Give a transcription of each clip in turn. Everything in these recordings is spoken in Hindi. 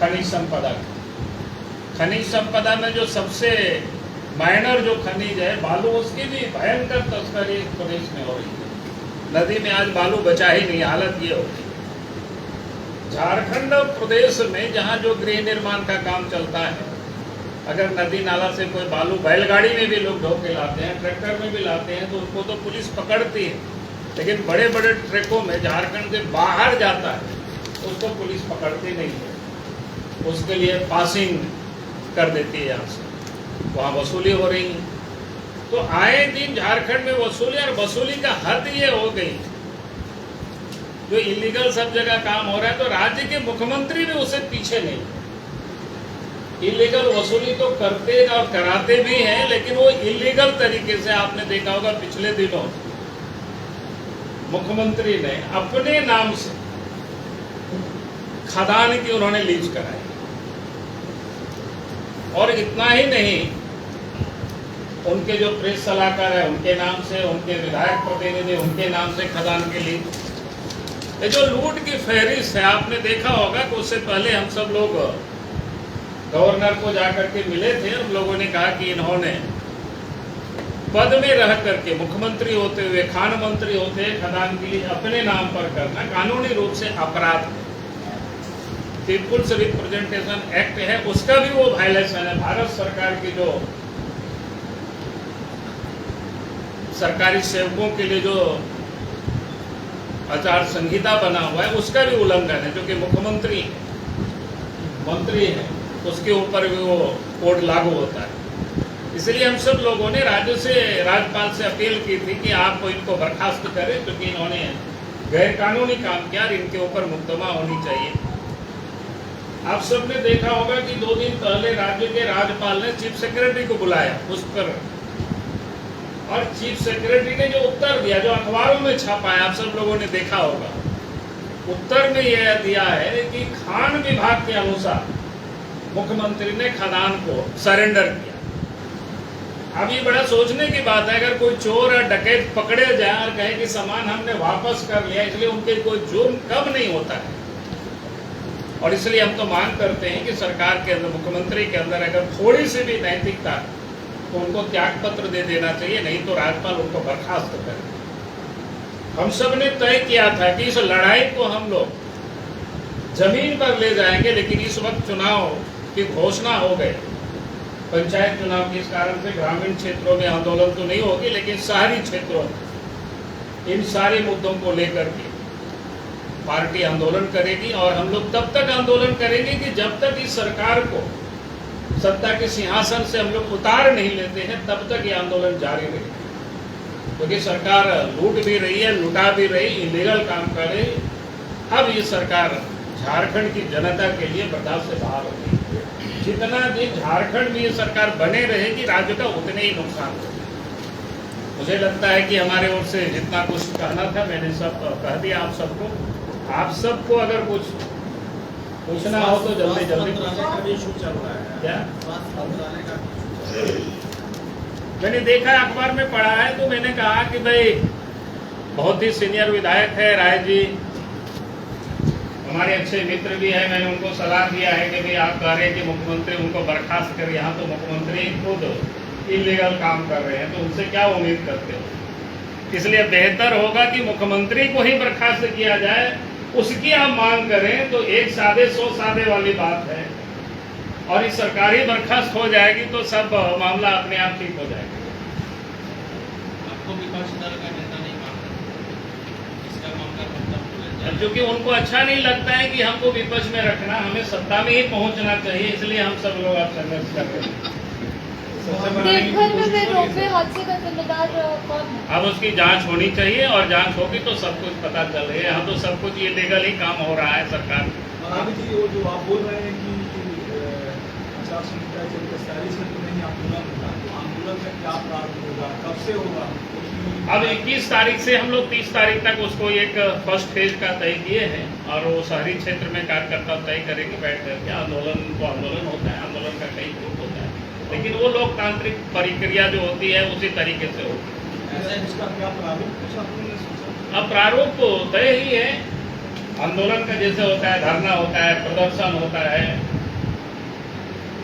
खनिज संपदा। खनिज संपदा में जो सबसे माइनर जो खनिज है बालू, उसकी भी भयंकर तस्करी प्रदेश में हो रही है। नदी में आज बालू बचा ही नहीं, हालत ये हो गई। झारखंड प्रदेश में जहाँ जो गृह निर्माण का काम चलता है, अगर नदी नाला से कोई बालू बैलगाड़ी में भी लोग ढो के लाते हैं, ट्रैक्टर में भी लाते हैं, तो उनको तो पुलिस पकड़ती है। लेकिन बड़े बड़े ट्रकों में झारखंड से बाहर जाता है, उसको पुलिस पकड़ती नहीं है, उसके लिए पासिंग कर देती है यहाँ से, वहाँ वसूली हो रही है। तो आए दिन झारखंड में वसूली, और वसूली का हद ये हो गई, जो इलीगल सब जगह काम हो रहा है, तो राज्य के मुख्यमंत्री भी उसे पीछे नहीं। इलीगल वसूली तो करते और कराते भी हैं, लेकिन वो इलीगल तरीके से, आपने देखा होगा पिछले दिनों मुख्यमंत्री ने अपने नाम से खदान की उन्होंने लीज कराई। और इतना ही नहीं, उनके जो प्रेस सलाहकार है उनके नाम से, उनके विधायक प्रतिनिधि उनके नाम से खदान के लीज। ये जो लूट की फहरिस्त है, आपने देखा होगा कि उससे पहले हम सब लोग गवर्नर को जाकर के मिले थे। हम लोगों ने कहा कि इन्होंने पद में रह करके, मुख्यमंत्री होते हुए, खान मंत्री होते हुए खदान के लिए अपने नाम पर करना कानूनी रूप से अपराध है। पीपुल्स रिप्रेजेंटेशन एक्ट है, उसका भी वो वायलेशन है। भारत सरकार की जो सरकारी सेवकों के लिए जो आचार संहिता बना हुआ है, उसका भी उल्लंघन है। जो कि मुख्यमंत्री मंत्री है, उसके ऊपर भी वो कोड लागू होता है। इसलिए हम सब लोगों ने राज्यपाल से अपील की थी कि आप इनको बर्खास्त करें, क्योंकि इन्होंने गैर कानूनी काम किया और इनके ऊपर मुकदमा होनी चाहिए। आप सबने देखा होगा कि 2 दिन पहले राज्य के राज्यपाल ने चीफ सेक्रेटरी को बुलाया उस पर, और चीफ सेक्रेटरी ने जो उत्तर दिया, जो अखबारों में छापा है, आप सब लोगों ने देखा होगा। उत्तर में यह दिया है कि खान विभाग के अनुसार मुख्यमंत्री ने खदान को सरेंडर किया। अब ये बड़ा सोचने की बात है, अगर कोई चोर या डकैत पकड़े जाए और कहे कि सामान हमने वापस कर लिया, इसलिए उनके कोई जुर्म कम नहीं होता है। और इसलिए हम तो मांग करते हैं कि सरकार के अंदर, मुख्यमंत्री के अंदर अगर थोड़ी सी भी नैतिकता, तो उनको त्याग पत्र दे देना चाहिए, नहीं तो राज्यपाल उनको बर्खास्त करे। हम सब ने तय किया था कि इस लड़ाई को हम लोग जमीन पर ले जाएंगे, लेकिन इस वक्त चुनाव की घोषणा हो गई, पंचायत चुनाव के, इस कारण से ग्रामीण क्षेत्रों में आंदोलन तो नहीं होगी, लेकिन शहरी क्षेत्रों में इन सारे मुद्दों को लेकर के पार्टी आंदोलन करेगी। और हम लोग तब तक आंदोलन करेंगे कि जब तक इस सरकार को सत्ता के सिंहासन से हम लोग उतार नहीं लेते हैं, तब तक ये आंदोलन जारी रहेगा। क्योंकि सरकार लूट भी रही है, लुटा भी रही, इलीगल काम कर रही। अब ये सरकार झारखंड की जनता के लिए बर्दाश्त से बाहर होगी। जितना दिन झारखंड में ये सरकार बने रहेगी, राज्य का उतने ही नुकसान होगा। मुझे लगता है कि हमारे ओर से जितना कुछ कहना था मैंने सब कह दिया आप सबको। आप सबको अगर कुछ पूछना हो तो जल्दी जल्दी क्या? मैंने देखा अखबार में पढ़ा है, तो मैंने कहा कि भाई बहुत ही सीनियर विधायक है राय जी, हमारे अच्छे मित्र भी है। मैंने उनको सलाह दिया है कि भाई आप कह रहे हैं कि मुख्यमंत्री उनको बर्खास्त करें, यहाँ तो मुख्यमंत्री खुद इलीगल काम कर रहे हैं, तो उनसे क्या उम्मीद करते हो? इसलिए बेहतर होगा कि मुख्यमंत्री को ही बर्खास्त किया जाए, उसकी आप मांग करें तो एक सादे 100 सादे वाली बात है। और इस सरकारी बर्खास्त हो जाएगी तो सब मामला अपने आप ठीक हो जाएगा। आपको विपक्ष दल का नेता नहीं मानता, इसका मामला क्योंकि उनको अच्छा नहीं लगता है कि हमको विपक्ष में रखना, हमें सत्ता में ही पहुंचना चाहिए, इसलिए हम सब लोग आप संघर्ष कर रहे हैं। रोपवे हादसे का जिम्मेदार कौन है? अब उसकी जांच होनी चाहिए, और जांच होगी तो सब कुछ पता चल रही है। यहाँ तो सब कुछ इलीगल ही काम हो रहा है सरकार। जी, वो जो आप बोल रहे हैं कि आचार संहिता चलते शहरी क्षेत्र में ही आंदोलन होगा, तो आंदोलन में क्या प्रारंभ होगा, कब से होगा? अब 21 तारीख से हम लोग 30 तारीख तक उसको एक फर्स्ट फेज का तय किए हैं, और वो शहरी क्षेत्र में कार्यकर्ता तय करेंगे बैठ करके। आंदोलन तो आंदोलन होता है, आंदोलन का कई रूप होता है, लेकिन वो लोकतांत्रिक प्रक्रिया जो होती है उसी तरीके से होती है। इसका क्या प्रारूप कुछ आपने सोचा? अब प्रारूप तो तय ही है, आंदोलन का जैसे होता है, धरना होता है, प्रदर्शन होता है,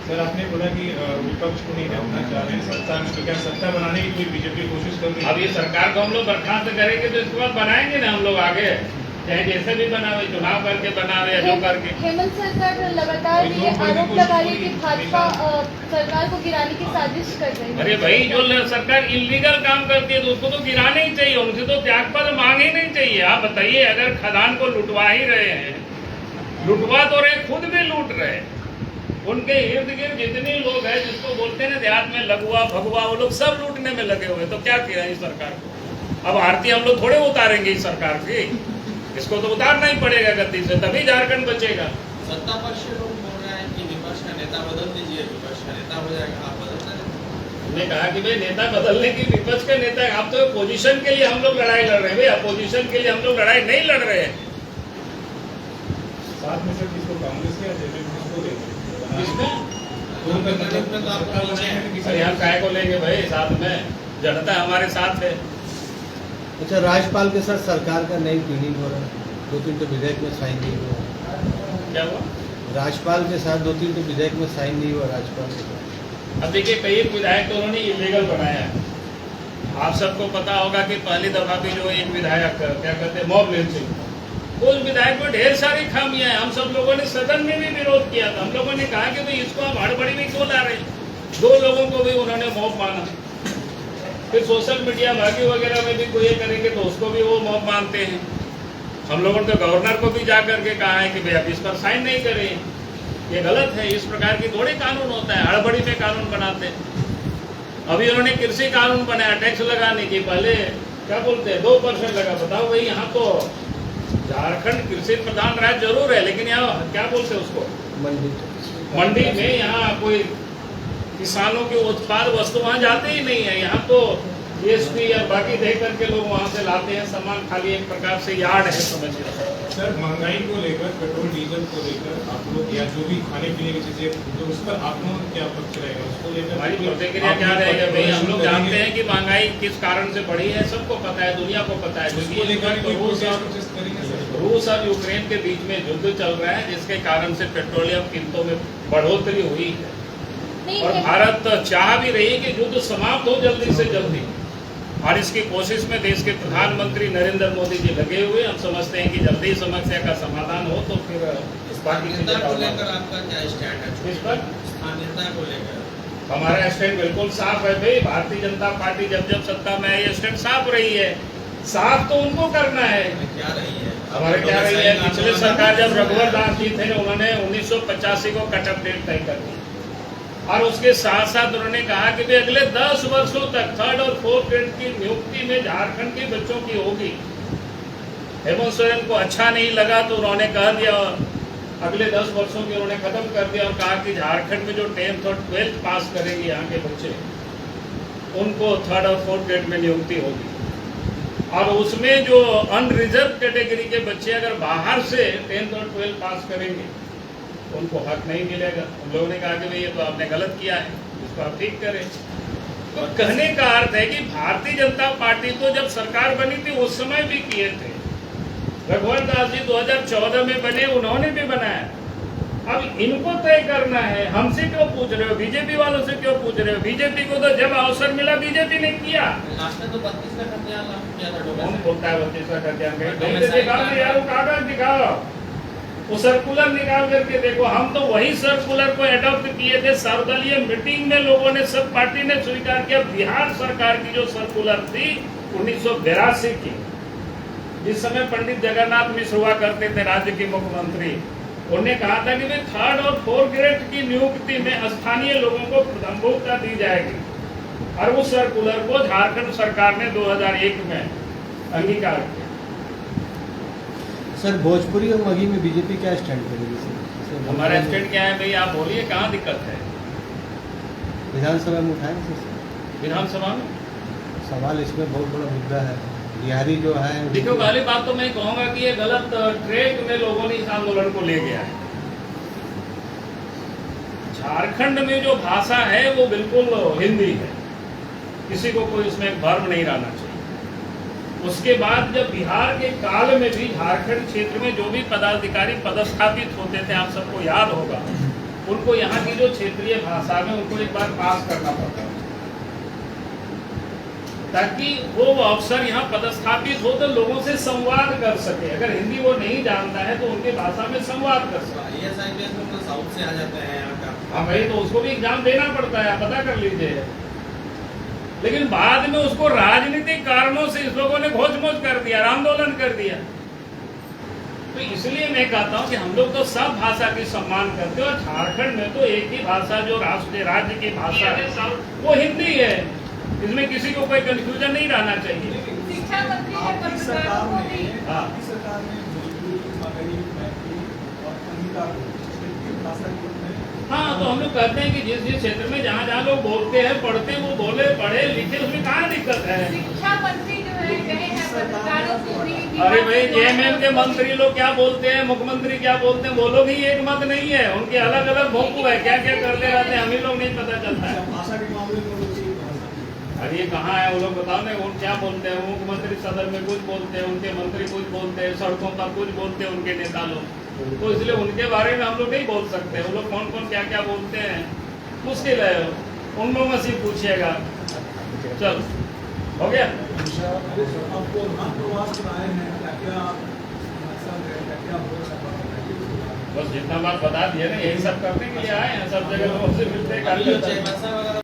सर आपने बोला कि विपक्ष को नहीं रखना चाह रहे हैं सत्ता में, तो क्या सत्ता बनाने की कोई बीजेपी कोशिश कर रही है? अब ये सरकार को हम लोग बर्खास्त करेंगे तो इसके बाद बनाएंगे ना हम लोग आगे, चाहे जैसे भी बनावे, चुनाव करके बनावे या जो करके। हेमंत सरकार लगातार ये आरोप लगा रही है कि भाजपा सरकार को गिराने की साजिश कर रही है। अरे भाई, जो सरकार इलीगल काम करती है तो उसको तो गिराना ही चाहिए, उनसे तो त्यागपत्र मांग ही नहीं चाहिए। आप बताइए, अगर खदान को लुटवा ही रहे हैं, लुटवा तो रहे, खुद भी लूट रहे, उनके इर्द गिर्द जितने लोग हैं जिसको बोलते हैं ना देहात में लगुआ भगुआ, वो लोग सब लूटने में लगे हुए, तो क्या किया इस सरकार को? अब आरती हम लोग थोड़े उतारेंगे इस सरकार की, इसको तो उतारना ही पड़ेगा गद्दी से, तभी झारखंड बचेगा। सत्ता पक्ष से लोग बोल रहे हैं कि विपक्ष का नेता बदल दीजिए, विपक्ष का नेता हो जाएगा, आप बदलते हैं। हमने कहा कि भाई नेता बदलने की विपक्ष के नेता, आप तो पोजीशन के लिए हम लोग लड़ाई लड़ रहे हैं भाई, अपोजिशन के लिए हम लोग लड़ाई नहीं लड़ रहे हैं। साथ में सर किसको, कांग्रेस या जेजेपी किसको लेंगे? में तो आपको नीचे है। अरे हम काय को लेंगे भाई, साथ में जनता हमारे साथ है। अच्छा, राज्यपाल के साथ सरकार का नई ट्यूनिंग हो रहा है, 2-3 तो विधेयक में साइन नहीं हुआ। क्या हुआ? राज्यपाल के साथ 2-3 तो विधेयक में साइन नहीं हुआ राज्यपाल के साथ। अब देखिए, कई विधायक तो उन्होंने इलीगल बनाया है। आप सबको पता होगा कि पहली दफा भी जो एक विधायक क्या कहते हैं मॉब लिंचिंग, उस विधायक में ढेर सारी खामियां हैं। हम सब लोगों ने सदन में भी विरोध किया था। हम लोगों ने कहा कि भाई इसको आप हड़बड़ी में क्यों ला रहे हैं? 2 लोगों को भी उन्होंने मॉब माना। फिर सोशल मीडिया भागी वगैरह में भी कोई ये करेंगे तो उसको भी वो मॉब मानते हैं। हम लोगों ने तो गवर्नर को भी जा करके कहा है कि भाई आप इस पर साइन नहीं करें, ये गलत है। इस प्रकार की थोड़े कानून होता है, हड़बड़ी में कानून बनाते हैं। अभी उन्होंने कृषि कानून बनाया टैक्स लगाने की, पहले क्या बोलते हैं 2% लगा। बताओ भाई, यहाँ तो झारखंड कृषि प्रधान राज्य जरूर है, लेकिन यहाँ क्या बोलते हैं उसको, मंडी में यहाँ कोई किसानों के उत्पाद वस्तु वहाँ जाते ही नहीं है। यहाँ तो जीएसटी या बाकी दे करके लोग वहाँ से लाते हैं सामान, खाली एक प्रकार से यार्ड है, समझिए। सर महंगाई को लेकर, पेट्रोल डीजल को लेकर आप लोग या जो भी खाने पीने की चीजें, तो उस पर आप लोगों का क्या पक्ष रहेगा? उसको लेकर हमारी प्रतिक्रिया क्या रहेगा भाई? हम लोग जानते हैं कि महंगाई किस कारण से बढ़ी है, सबको पता है, दुनिया को पता है। उसको लेकर कोई प्रोटेस्ट करेंगे सर? रूस और यूक्रेन के बीच में युद्ध चल रहा है, जिसके कारण से पेट्रोलियम कीमतों में बढ़ोतरी हुई है, और भारत चाह भी रही है कि युद्ध समाप्त हो जल्दी से जल्दी, और इसकी कोशिश में देश के प्रधानमंत्री नरेंद्र मोदी जी लगे हुए। हम समझते हैं कि जल्दी समस्या का समाधान हो तो फिर स्थानीयता को लेकर आपका क्या स्टैंड है? इस पर स्थानीयता को लेकर हमारा स्टैंड बिल्कुल साफ है भाई। भारतीय जनता पार्टी जब जब सत्ता में है, ये स्टैंड साफ रही है। साफ तो उनको करना है, क्या रही है हमारे क्या रही है। पिछले सरकार जब रघुवर दास जी थे, उन्होंने 1985 को कट ऑफ डेट तय कर दी, और उसके साथ साथ उन्होंने कहा कि अगले 10 वर्षों तक 3rd और 4th ग्रेड की नियुक्ति में झारखंड के बच्चों की होगी। हेमंत सोरेन को अच्छा नहीं लगा तो उन्होंने कह दिया, अगले 10 वर्षों की उन्होंने खत्म कर दिया, और कहा कि झारखंड में जो 10th और 12th पास करेंगे यहाँ के बच्चे, उनको 3rd और 4th ग्रेड में नियुक्ति होगी। और उसमें जो अनरिजर्व कैटेगरी के बच्चे अगर बाहर से 10th और 12th पास करेंगे, उनको हक नहीं मिलेगा। उन लोगों ने कहा कि भाई ये तो आपने गलत किया है, इसको आप ठीक करें। तो कहने का अर्थ है कि भारतीय जनता पार्टी तो जब सरकार बनी थी उस समय भी किए थे। रघुवर दास जी 2014 में बने, उन्होंने भी बनाया। अब इनको तय करना है, हमसे क्यों पूछ रहे हो? बीजेपी वालों से क्यों पूछ रहे हो? बीजेपी को तो जब अवसर मिला बीजेपी ने किया। लास्ट में तो 32 का खतियान किया था कौन डोमेस्टिक। बोलता है 32 का खतियान? दिखाओ यार, वो कागज दिखाओ, वो सर्कुलर निकाल करके देखो। हम तो वही सर्कुलर को एडॉप्ट किए थे। सर्वदलीय मीटिंग में लोगों ने, सब पार्टी ने स्वीकार किया। बिहार सरकार की जो सर्कुलर थी 1982 की, जिस समय पंडित जगन्नाथ मिश्र हुआ करते थे राज्य के मुख्यमंत्री, उन्होंने कहा था कि भाई 3rd और 4th ग्रेड की नियुक्ति में स्थानीय लोगों को प्रथमता दी जाएगी, और उस सर्कुलर को झारखंड सरकार ने 2001 में अंगीकार किया। सर, भोजपुरी और मगही में बीजेपी क्या स्टैंड करेगी सर? हमारा स्टैंड क्या है भाई, आप बोलिए, कहाँ दिक्कत है? विधानसभा में उठाएंगे सर? विधानसभा में सवाल इसमें बहुत बड़ा मुद्दा है। बिहारी जो है, देखो, पहली बात तो मैं कहूँगा कि ये गलत ट्रैक में लोगों ने इस आंदोलन को ले गया है। झारखंड में जो भाषा है वो बिल्कुल हिंदी है, किसी को कोई इसमें भ्रम नहीं रहना चाहिए। उसके बाद जब बिहार के काल में भी झारखंड क्षेत्र में जो भी पदाधिकारी पदस्थापित होते थे, आप सबको याद होगा, उनको यहाँ की जो क्षेत्रीय भाषा में उनको एक बार पास करना पड़ता है, ताकि वो अफसर यहाँ पदस्थापित हो तो लोगों से संवाद कर सके। अगर हिंदी वो नहीं जानता है तो उनके भाषा में संवाद कर सके। IAS में तो साउथ से आ जाता है यहाँ का। हाँ भाई, तो उसको भी एग्जाम देना पड़ता है, आप पता कर लीजिए। लेकिन बाद में उसको राजनीतिक कारणों से इस लोगों ने घोच-मोच कर दिया, आंदोलन कर दिया। तो इसलिए मैं कहता हूँ कि हम लोग तो सब भाषा की सम्मान करते हैं, और झारखंड में तो एक ही भाषा जो राष्ट्रीय राज्य की भाषा है वो हिंदी है। इसमें किसी को कोई कंफ्यूजन नहीं रहना चाहिए। शिक्षा मंत्री ने आपकी सरकार पत्रकारों को भी ने आपकी सरकार ने भोजपुरी, मगही, मैथिली और अंगिका को क्षेत्रीय भाषा के रूप में हाँ, तो हम लोग कहते हैं कि जिस जिस क्षेत्र में जहाँ जहाँ लोग बोलते हैं, पढ़ते हैं, वो बोले, पढ़े, लिखे, उसमें कहाँ दिक्कत है। शिक्षा मंत्री जो है गए हैं पत्रकारों को भी। अरे भाई, जेएमएम के मंत्री लोग क्या बोलते हैं, मुख्यमंत्री क्या बोलते हैं, वो लोग ही एक मत नहीं है। उनके अलग अलग भोंकू है, क्या क्या करते रहते हैं, हम ही लोग नहीं पता चलता है। भाषा के मामले में वो चीज अरे ये कहाँ है, वो लोग बताओ ना, वो क्या बोलते हैं। मुख्यमंत्री सदन में कुछ बोलते हैं, उनके मंत्री कुछ बोलते हैं, सड़कों पर कुछ बोलते हैं उनके नेता लोग। तो इसलिए उनके बारे में हम लोग नहीं बोल सकते। वो लोग कौन कौन क्या क्या बोलते हैं, मुश्किल है। उन लोगों से पूछिएगा। चल, हो गया। अब प्रधान प्रवास बनाए हैं, क्या क्या मकसद है, क्या क्या हो सकता है? बस जितना बात बता दिया ना, यही सब करने के लिए आए हैं। सब जगह लोगों से मिलते हैं, अभी जो चेयरमैन साहब वगैरह